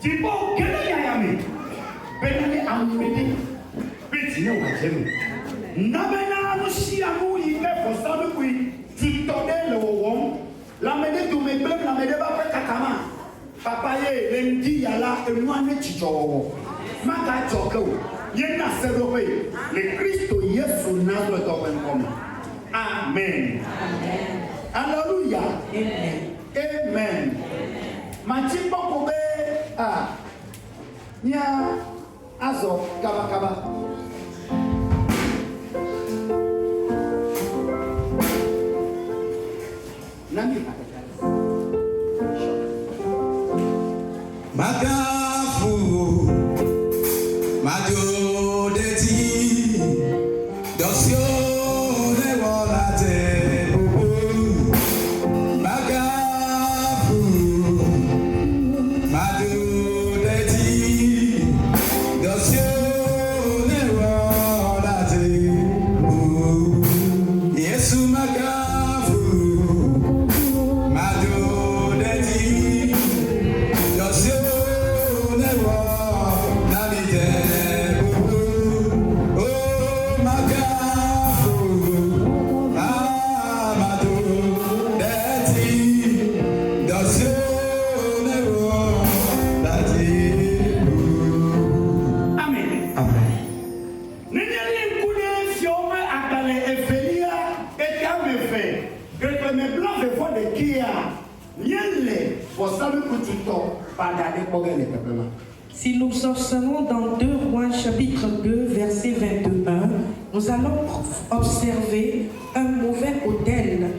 Tipo, quel est Yayami? Benani Amudi, Petit Wajemi. Namena Nusiamu, il fait pour ça depuis, tu t'en le wom, la médée de mes blés, la médée va faire Kakama. Papa, lundi, yala, et moi, ne chicho. Maga Choko, Yena Seroé, le Christ, Yesu, Nazareth, comme. Amen. Alléluia. Amen. Matimba Kobe, Nya Azo, Kaba. Magafu, Madio Deti, Dosio de Volate, Magafu, Madio Deti, Dosio de Volate, Yesu Magafu, Madio Deti, Dosio. Si nous observons dans 2 Rois chapitre 2 verset 21, nous allons observer un mauvais autel.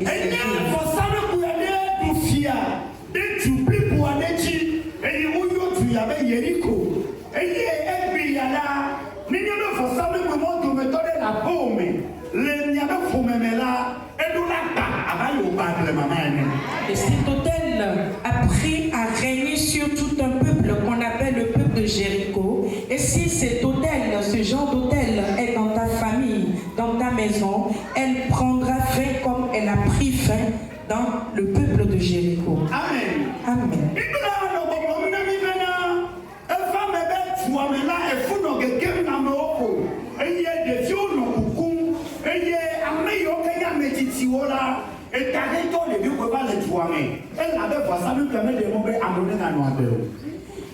Et cet autel a pris à régner sur tout un peuple qu'on appelle le peuple de Jéricho. Et si cet autel, ce genre d'autel est dans ta famille, dans ta maison, elle prendra fin comme elle a pris fin dans le peuple de Jéricho. Amen. Amen.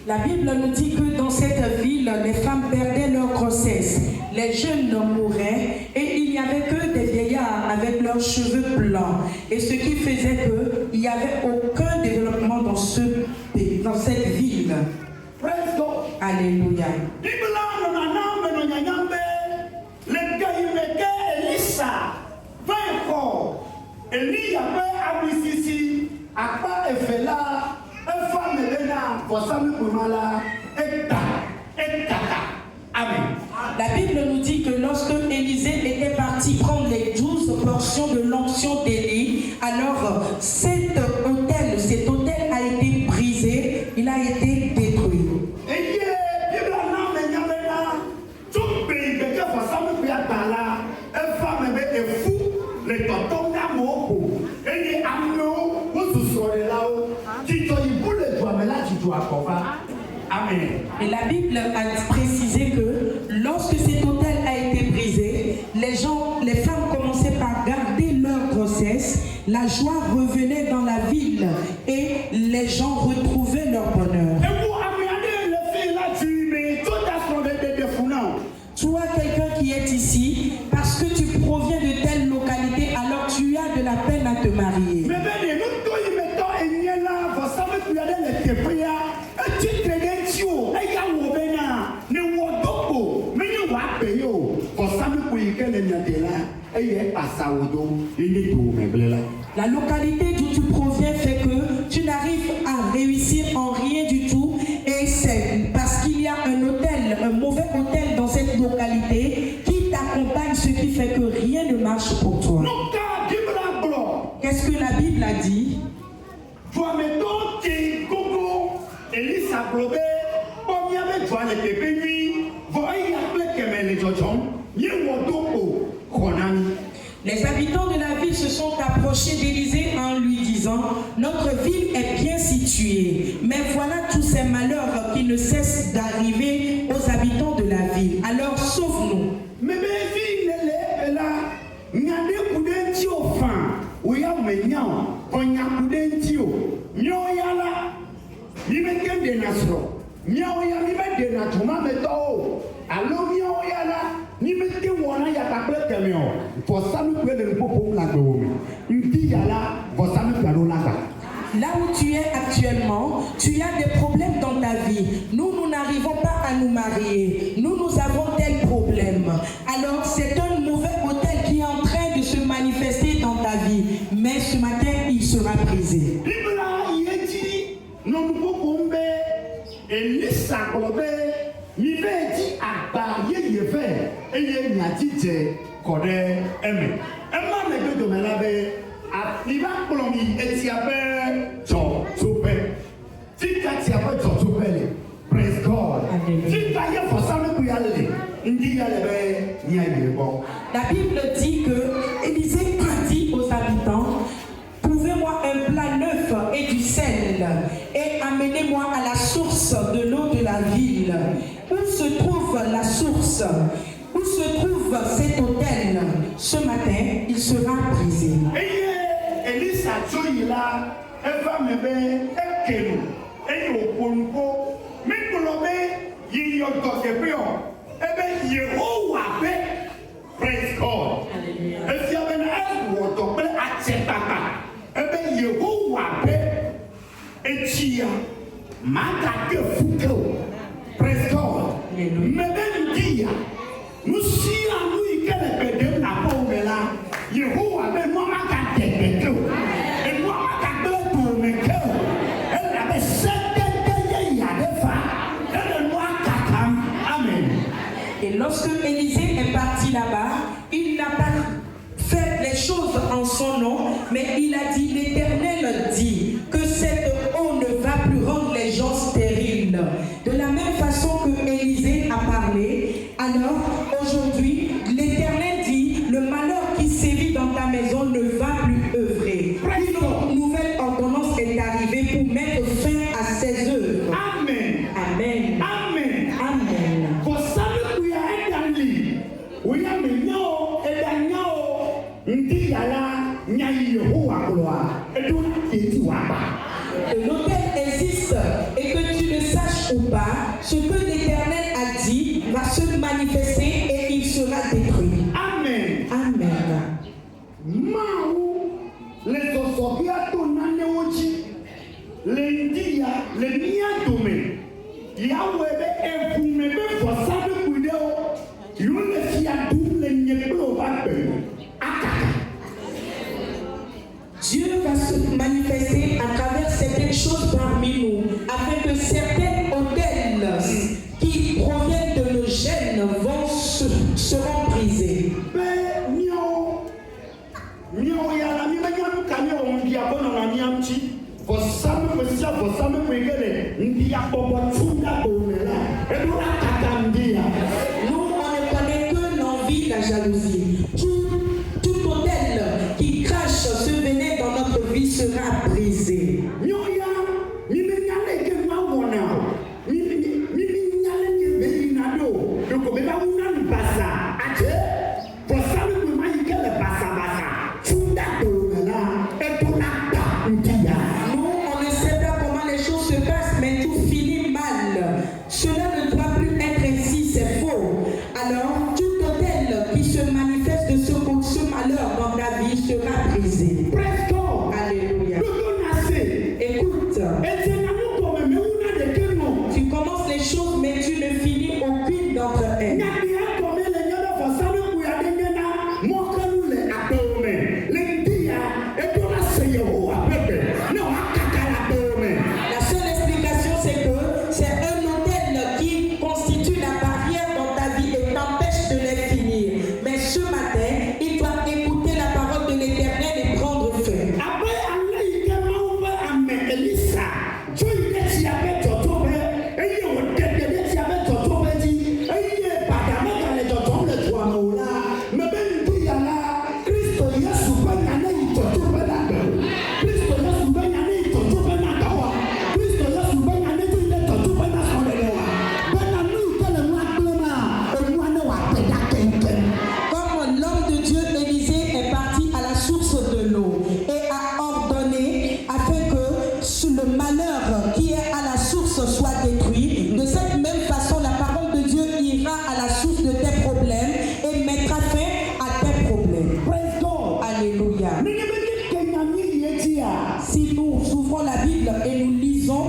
La Bible nous dit que dans cette ville, les femmes perdaient leur grossesse, les jeunes mouraient et il n'y avait que des vieillards avec leurs cheveux blancs. Et ce qui faisait qu'il n'y avait aucun développement dans cette ville. Alléluia. La Bible nous dit que lorsque Élisée était parti prendre les 12 portions de l'onction d'Élie, alors cet autel a été brisé, il a été détruit. Amen. Et la Bible a précisé que lorsque cet autel a été brisé, les femmes commençaient par garder leur grossesse, la joie revenait dans la ville et les gens retrouvaient leur bonheur. Toi, quelqu'un qui est ici, parce que tu proviens de telle localité, alors tu as de la peine à te marier. La localité d'où tu proviens fait que tu n'arrives à réussir en rien du tout, et c'est parce qu'il y a un hôtel, un mauvais hôtel dans cette localité qui t'accompagne, ce qui fait que rien ne marche pour toi. Qu'est-ce que la Bible a dit? Les habitants de la ville se sont approchés d'Élisée en lui disant: notre ville est bien située, mais voilà tous ces malheurs qui qui ne cesse d'arriver aux habitants de la ville. Alors sauve-nous. Mais vie ne l'est là. Nyade kudenti o fan. Oya menyao. Konya kudenti o. Nyoyala. Nimeke de nasro. Nyoya nimeke de natuma meto. Alo nyoyala. Nimeke wona ya taple kemio. For some people le popo la gbewomi. Ndi yala. For some people la ga. Là où tu es actuellement, tu as des problèmes dans ta vie. Nous n'arrivons pas à nous marier. Nous avons tel problème. Alors, c'est un mauvais hôtel qui est en train de se manifester dans ta vie. Mais ce matin, il sera brisé. Praise God. La Bible dit que Élisée a dit aux habitants, trouvez-moi un plat neuf et du sel et amenez-moi à la source de l'eau de la ville. Où se trouve la source? Où se trouve cet autel? Ce matin, il sera brisé. Elisa Joyila, Eva Mebe, Ekenu, Eyo Ponko, Mikolobe, Yiyotokepio, Ebe Yehowa, praise God. If you have an airport to play at Setaka, Ebe Yehowa, Echia, Magake Fuko, praise God. Mebe Dia, Musia, Louis Kelebede, Napomela, Yehowa, Mama. Et lorsque Élisée est parti là-bas, il n'a pas fait les choses en son nom, mais il a dit, l'Éternel dit que cette eau ne va plus rendre les gens stériles. De la même façon que Élisée a parlé, alors aujourd'hui, l'Éternel dit, le malheur qui sévit dans ta maison ne va plus œuvrer. Une nouvelle ordonnance est arrivée pour mettre fin à ses œuvres. Amen. Amen. Amen. Amen. Que l'autel existe et que tu le saches ou pas, ce que l'Éternel a dit va se manifester et il sera détruit. Amen. Amen. Maou, les osobiato naneoji, les ndia, les niatome, Yahweh efumebe forçable kuideo, yule fiatu le nyeblo babe, akaka. Dieu va se manifester à travers certaines choses parmi nous, afin que certains hôtels qui proviennent de nos gènes seront brisés. Nous, on ne connaît que l'envie, la jalousie. Tout hôtel qui crache ce venin dans notre vie sera brisé. malheur qui est à la source soit détruit, de cette même façon, la parole de Dieu ira à la source de tes problèmes et mettra fin à tes problèmes. Praise God. Alléluia. Si Si nous ouvrons la Bible et nous lisons,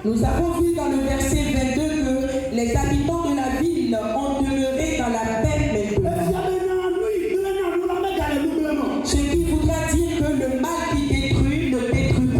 nous avons vu dans le verset 22 que les habitants de la ville ont demeuré dans la paix maintenant. Ce qui voudra dire que le mal qui détruit ne détruit plus.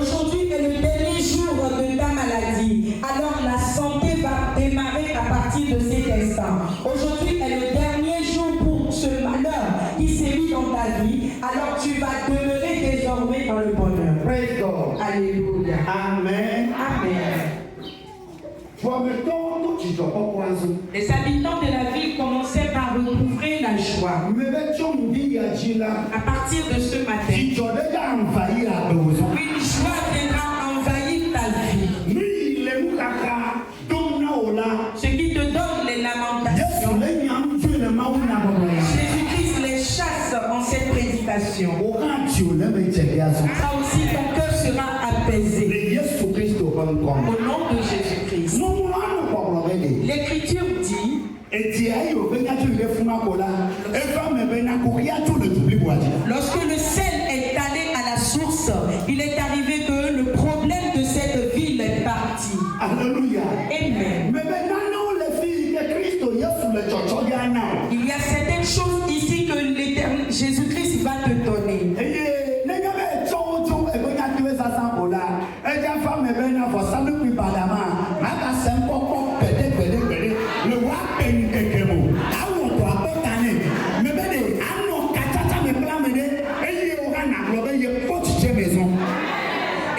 Aujourd'hui est le dernier jour de ta maladie. Alors la santé va démarrer à partir de cet instant. Aujourd'hui est le dernier jour pour ce malheur qui sévit dans ta vie. Alors tu vas demeurer désormais dans le bonheur. praise God. Alléluia. Amen. Amen. Les habitants de la ville commençaient par recouvrer la joie. À partir de ce matin, une joie viendra envahir ta vie. Ce qui te donne les lamentations, Jésus-Christ les chasse en cette prédication. Ça aussi, ton cœur sera apaisé. Au nom de Jésus-Christ. L'Écriture dit, lorsque le sel est allé à la source, il est arrivé que le problème de cette ville est parti. Alléluia. Amen. Il y a certaines choses ici que l'Éternel Jésus-Christ va te donner.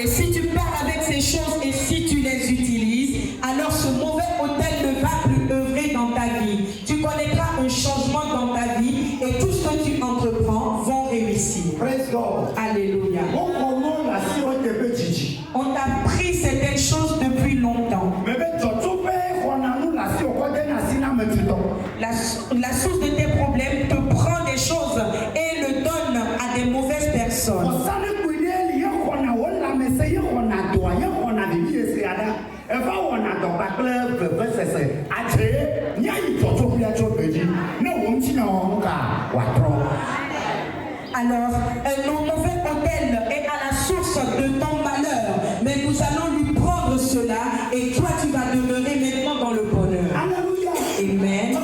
Et si tu pars avec ces choses et si tu les utilises, alors ce mauvais autel ne va plus œuvrer dans ta vie. Tu connaîtras un changement dans ta vie et tout ce que tu entreprends vont réussir. Praise God. Alléluia. On t'a pris certaines choses depuis longtemps. La source de tes problèmes te prend des choses et le donne à des mauvaises personnes. Alors, nos mauvais autel est à la source de ton malheur, mais nous allons lui prendre cela et toi tu vas demeurer maintenant dans le bonheur. Alléluia. Amen.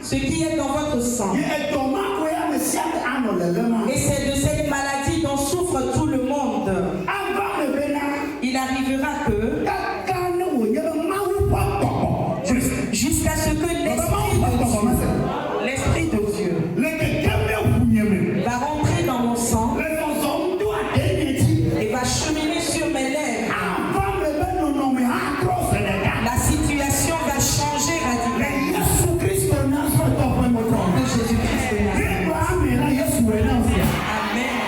Ce qui est dans votre sang. Et c'est de cette maladie dont souffre tout le monde. Il arrivera que jusqu'à ce que l'Esprit de Dieu va rentrer dans mon sang et va cheminer sur mes lèvres. La situation va changer radicalement. De Jésus-Christ de Nazareth. Amen.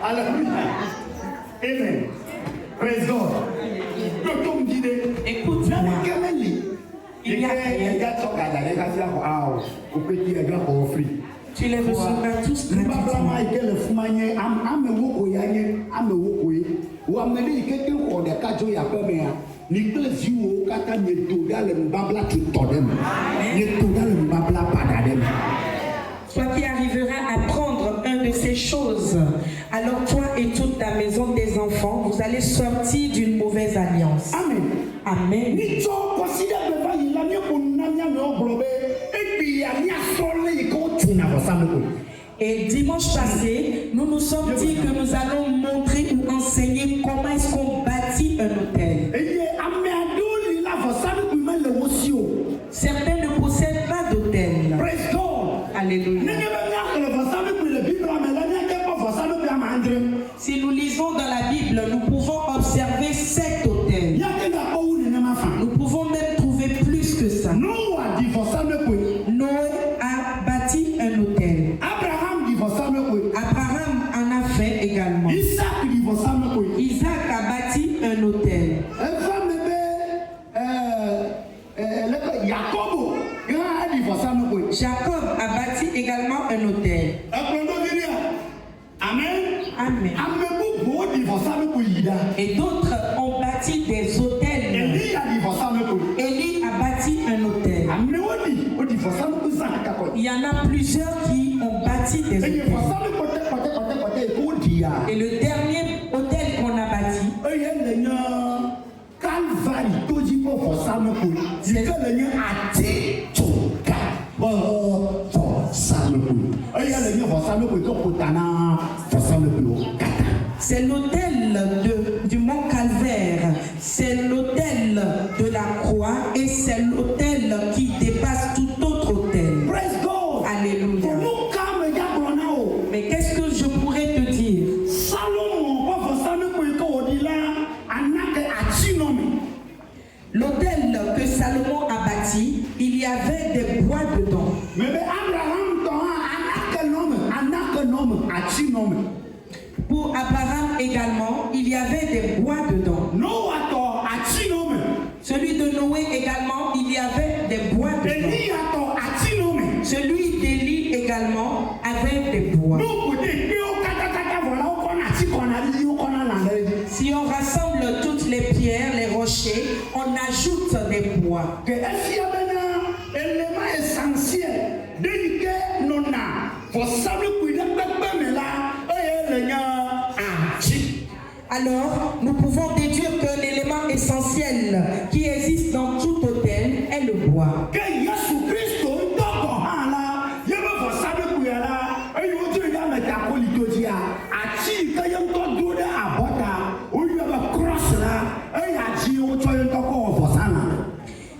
Alléluia. Amen. Praise God. Écoute-moi. Il y a rien. Tu les recevras tous gratuitement. Toi qui arriveras à prendre un de ces choses, alors toi et toute ta maison, tes enfants, vous allez sortir d'une mauvaise alliance. Amen. Amen. Et dimanche passé, nous nous sommes dit que nous allons montrer ou enseigner comment est-ce qu'on bâtit un hôtel. Certains ne possèdent pas d'hôtel. Alléluia. Si nous lisons lisons dans la Bible, nous pouvons observer 7 autels. Nous pouvons même trouver plus que ça. Noé a bâti un autel. Abraham en a fait également. Isaac a bâti un autel. Jacob a bâti également un autel. Amen. Amen. Et d'autres ont bâti des autels. Élie a bâti un autel. Il y en a plusieurs qui ont bâti des autels. Et le dernier autel qu'on a bâti, c'est l'autel du mont Calvaire, c'est l'autel de la croix et c'est l'autel qui dépasse tout autre autel. Alléluia. Mais qu'est-ce que je pourrais te dire? L'autel que Salomon a bâti, il y avait des bois dedans. Pour Abraham également, il y avait des bois dedans. Celui de Noé également, il y avait des bois dedans. Celui d'Élie également avait des bois. Si on rassemble toutes les pierres, les rochers, on ajoute des bois. Alors, nous pouvons déduire que l'élément essentiel qui existe dans tout autel est le bois.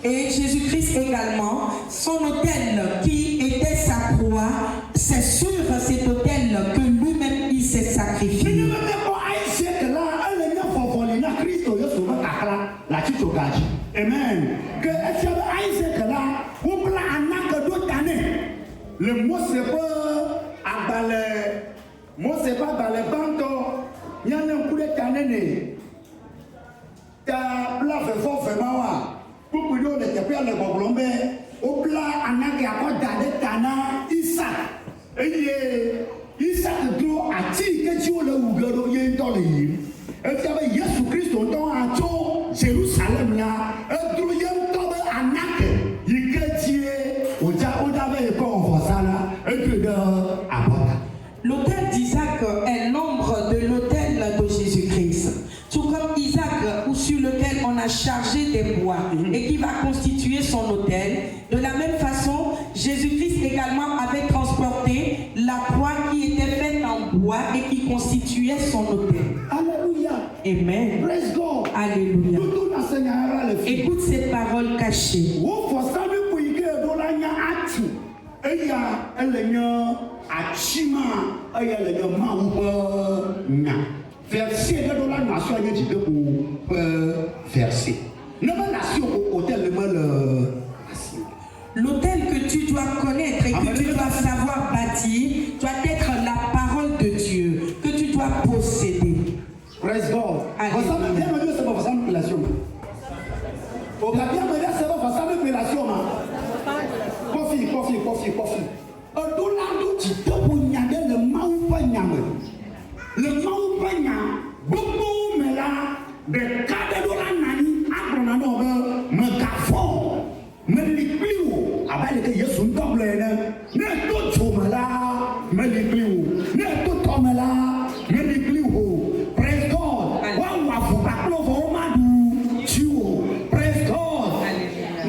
Et Jésus-Christ également, son autel qui était sa croix, c'est sur cet autel que lui-même il s'est sacrifié. Amen. Que Isaac là, ou bla anak d'autres années. Le mot c'est pas à balai, mot c'est pas balai banto. Il y a un coup de canne. Ta bla fait fort fait mawa. Pour que l'on ait pas le boblombe. Au bla anak a pas d'aller tana Isaac. Et Isaac doit attirer que tu le ouvres le dans les îles. Et tu avais Jésus Christ dans un tour Jérusalem là. Et tu y es tombé anak. Il que tu avait pas en ça là. Et tu l'autel d'Isaac est l'ombre de l'autel de Jésus-Christ. Tout comme Isaac, ou sur lequel on a chargé des bois et qui va constituer son autel, de la même façon, Jésus-Christ également avait transporté la croix qui était faite en bois et qui constituait son autel. Alléluia. Amen. Praise God. Alléluia. Écoute cette parole cachée. Verset de la nation pour verser. L'autel que tu dois connaître et que tu dois savoir bâtir doit être la parole de Dieu que tu dois posséder. Praise God. Le maupanya beaucoup mais là de cadre de la nani agrona no me gafon me lipiu abale que yesu ndoble ne to chomala me lipiu ne to tomala me lipiu. Praise God. Wa wa fu paklo fo madu chiwo. Praise God.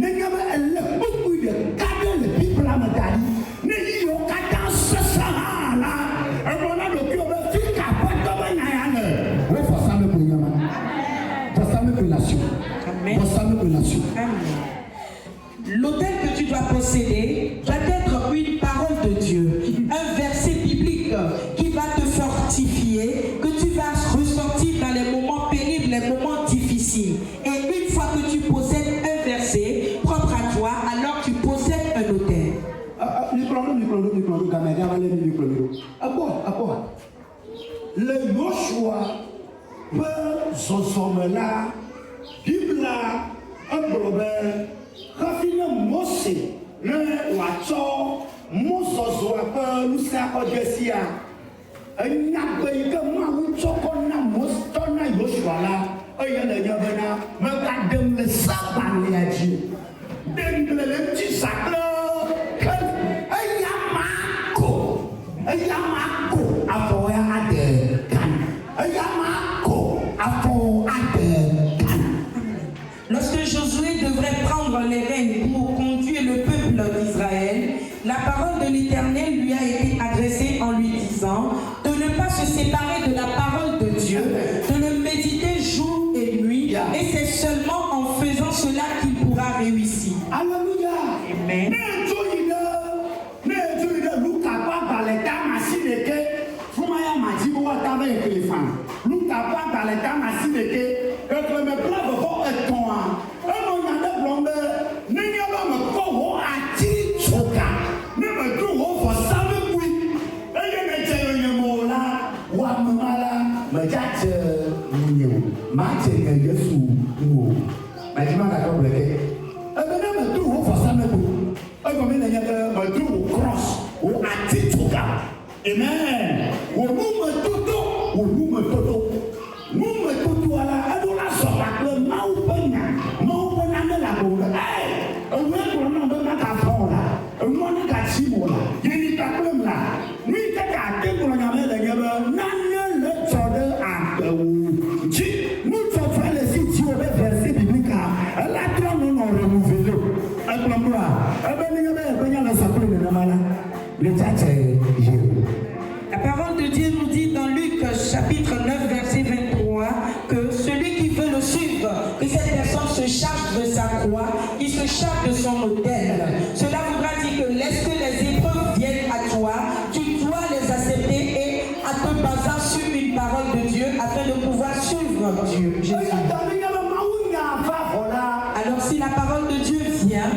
Ne ngama elle beaucoup de cadre le people la madali ne yo kata sasala abona do kio l'autel que tu dois posséder doit être une parole de Dieu, un verset biblique qui va te fortifier, que tu vas ressentir ƒe zɔzɔme la, Bibla egblɔ be hafi ne Mose ne wòatsɔ mɔzɔzɔa ƒe ŋusẽ akɔ dze sia, enyagbe yi ke Mawu tsɔ kɔ na Mose tɔ na Yosua la, eye le nye bena megaɖem le segbalẽa dzi o, ɖem le ŋuti zã kple ke eya ma ko afɔ ya aɖe kan, eya ma ko afɔ aɖe kan. Lorsque Josué devrait prendre les rênes pour conduire le peuple d'Israël, la parole de l'Éternel lui a été adressée en lui disant de ne pas se séparer de la parole de Dieu, de le méditer jour et nuit, et c'est seulement en faisant cela qu'il pourra réussir. Alléluia. Amen. Amen. Nume toto ala eɖo la sɔgba kple Mawu ƒe nya, Mawu ƒe nane le agbo be ewe gblɔ na be maka fɔ la, enua ne gatsi mo la, yeli kakple m la, nu yi ke ate gblɔ nya me le nye be nane le tsɔ ɖe agbewo dzi. Nutsɔtsɔ le si dzi wo be verset biblique ela trɔ nɔnɔ renouvelé egblɔ mlɔa ebe nenye be eƒe nya le sɔkple nenema la, le tsatse ye. La parole de Dieu nous dit dans Luc chapitre 9 verset 23 que celui qui veut le suivre, que cette personne se charge de sa croix, qu'il se charge de son autel. Cela voudra dire que lorsque les épreuves viennent à toi, tu dois les accepter et à te baser sur une parole de Dieu afin de pouvoir suivre Dieu. Jésus. Alors si la parole de Dieu vient,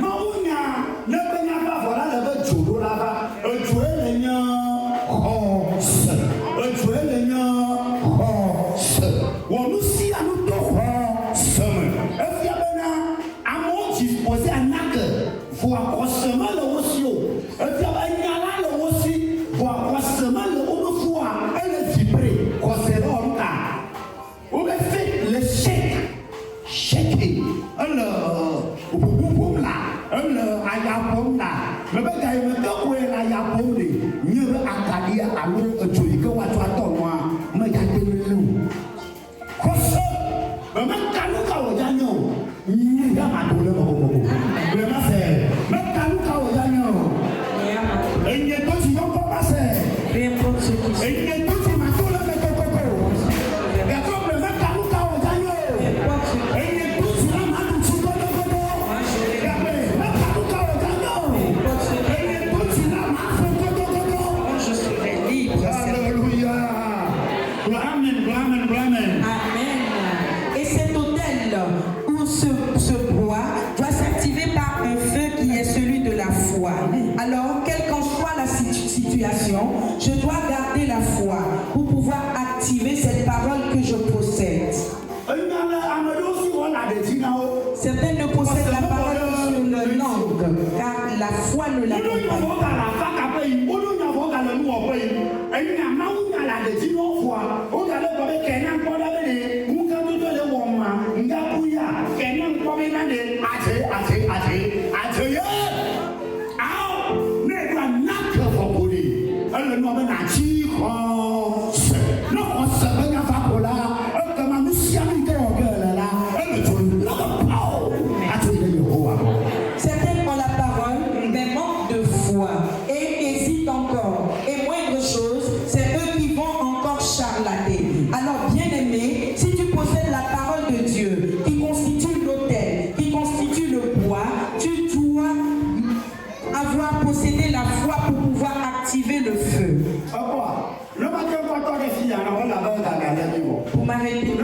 je dois garder la foi pour pouvoir activer cette parole que je possède. Certains ne possèdent la parole sur leur langue, car la foi ne l'accompagne pas. Certains ont la parole, mais manquent de foi et hésitent encore. Et moindre chose, c'est eux qui vont encore charlater. Alors, bien-aimé, si tu possèdes la parole de Dieu, qui constitue l'autel, qui constitue le bois, tu dois avoir possédé la foi pour pouvoir activer le feu. Pour m'arrêter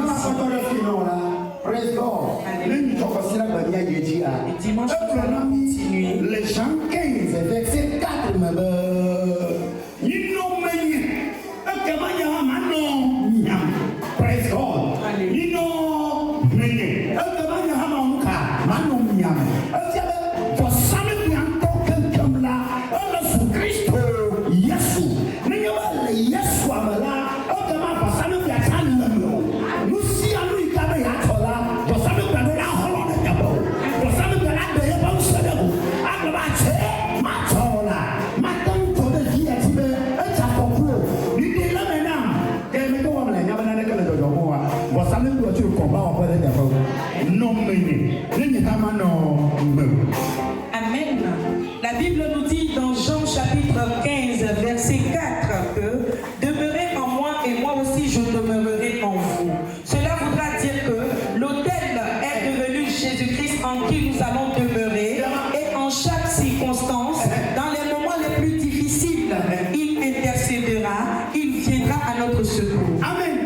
dimanche, nous allons continuer. Les Jean 15, verset 4 me praise God. Nino, Mene, Elkamanya Hamanka, Manum Yam, Elkabe, for some of young token Kamla, Elasu Christo, Yesu, Ninga, Yesu Amala, Elkama, for some of your son, Lucia Luikabe Atola, for some of the Holland Cabo, for some of the Abel Sadabo, Abache, Matola, Maton to the Hiatibe, Etapo, Nidi Lamenam, Gamego, and Yabanaka, was something to come out with the no meaning, Nini Hamano. Amen. La Bible nous dit dans Jean chapitre 15, verset 4 que demeurez en moi et moi aussi je demeurerai en vous. Cela voudra dire que l'autel est devenu Jésus-Christ en qui nous allons demeurer et en chaque circonstance, dans les moments les plus difficiles, il intercédera, il viendra à notre secours. Amen.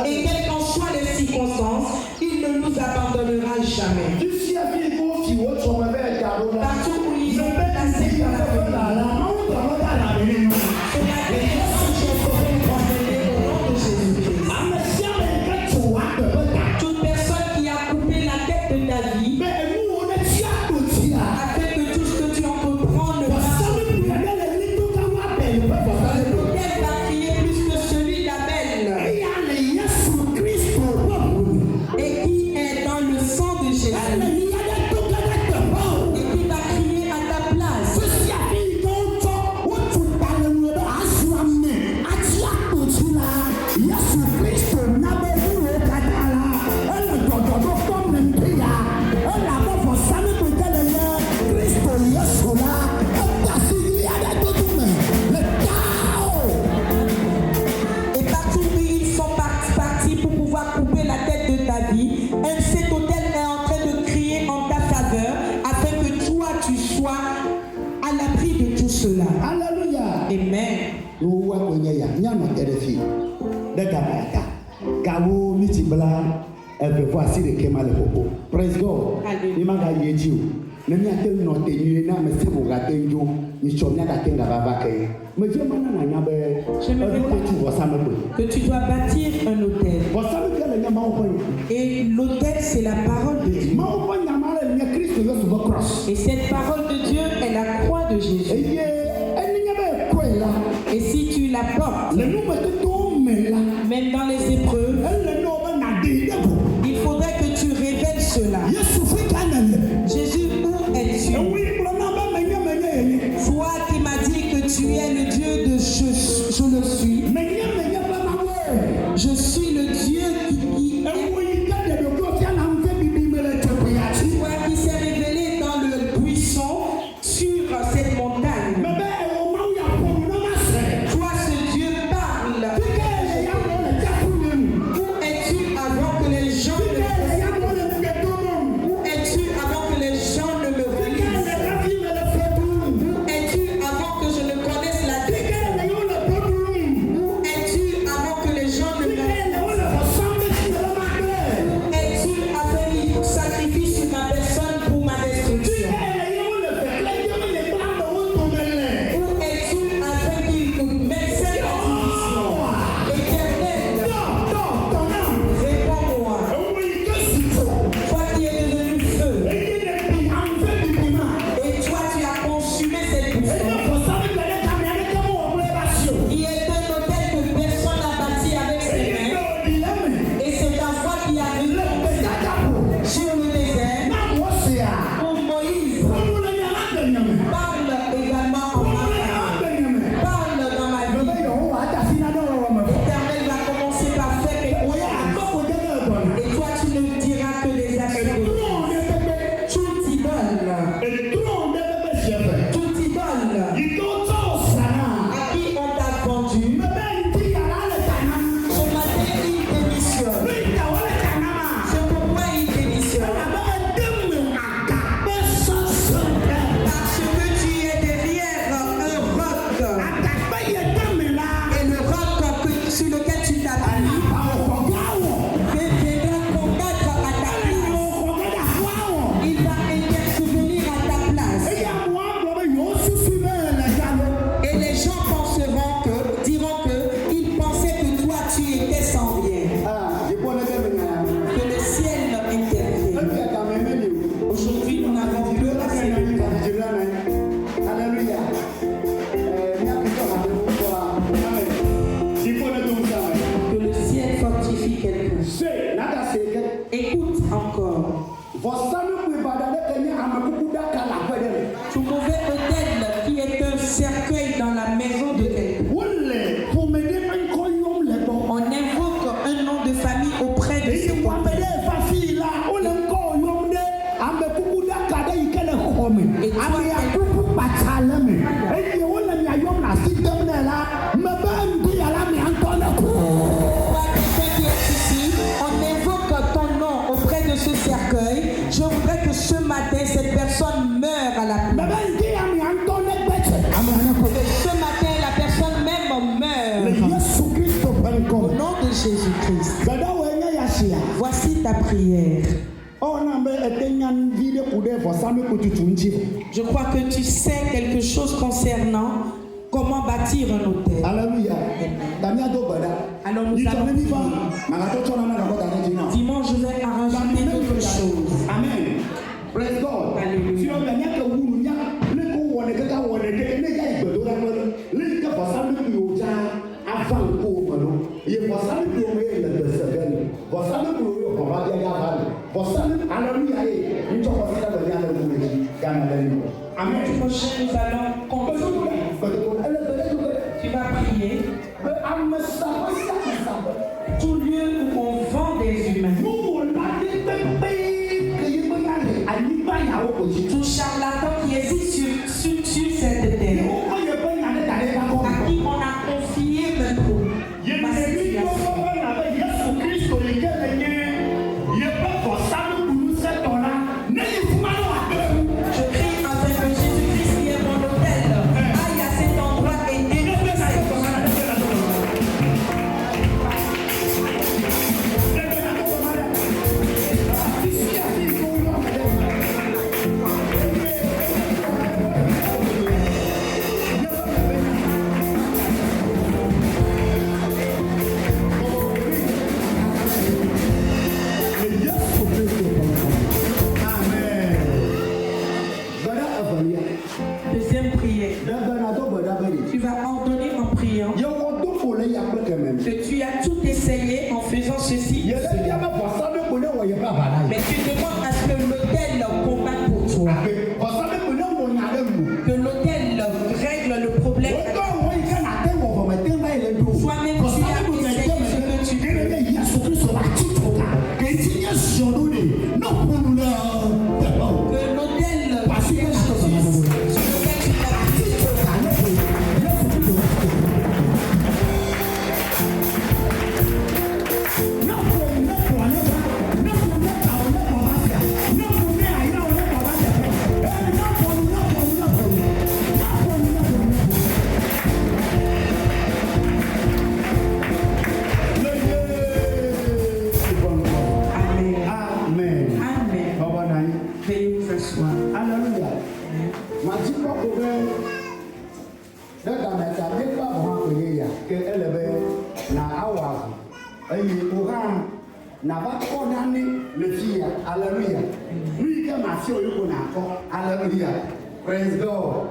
Et quelles qu'en soient les circonstances, il ne nous abandonnera jamais. Partout où ils ont placé par la toute personne qui a coupé la tête de ta vie, afin que tout ce que tu entreprends ne va crier plus que celui d'Abel. Et qui est dans le sang de Jésus. Et qui va crier à ta place. Et partout où ils sont partis pour pouvoir couper la tête de ta vie, cet autel est en train de crier en ta faveur afin que toi tu sois à l'abri de tout cela. Alléluia. Amen. Praise God. Que tu dois bâtir un autel. Et l'autel, c'est la parole de Dieu. Et cette parole de Dieu est la croix de Jésus. Et si tu la portes, même dans les épreuves, il faudrait que tu révèles cela. Jésus, où es-tu? Toi qui m'as dit que tu es le Dieu de je le suis. Je suis le Dieu toi qui s'est révélé dans le buisson sur cette montagne. Écoute encore. Tout mauvais autel qui est un cercueil dans la maison de quelqu'un. On invoque un nom de famille auprès de ce roi. Et on invoque ton nom auprès de ce cercueil. Je voudrais que ce matin, cette personne meure à la place. Ce matin, la personne même meurt. Au nom de Jésus-Christ. Voici ta prière. Je crois que tu sais quelque chose concernant comment bâtir un hôtel. Alléluia. Alors nous allons dimanche, je vais arranger d'autres choses. Amen. Praise God. Amen. Prochain, nous allons continuer. Tu vas prier. Tout lieu où on vend des humains. Tout charlatan qui existe sur cette terre. À qui on a confié ma situation. Je prie afin que Jésus-Christ qui est mon hôtel aille à cet endroit et détruise cette deuxième prière. Tu vas ordonner en priant que tu as tout essayé en faisant ceci. Mais tu demandes à ce que l'autel combatte pour toi. Que l'autel règle le problème. Toi-même, tu as essayé ce que tu veux. Que l'autel Alléluia. Alléluia. Praise God.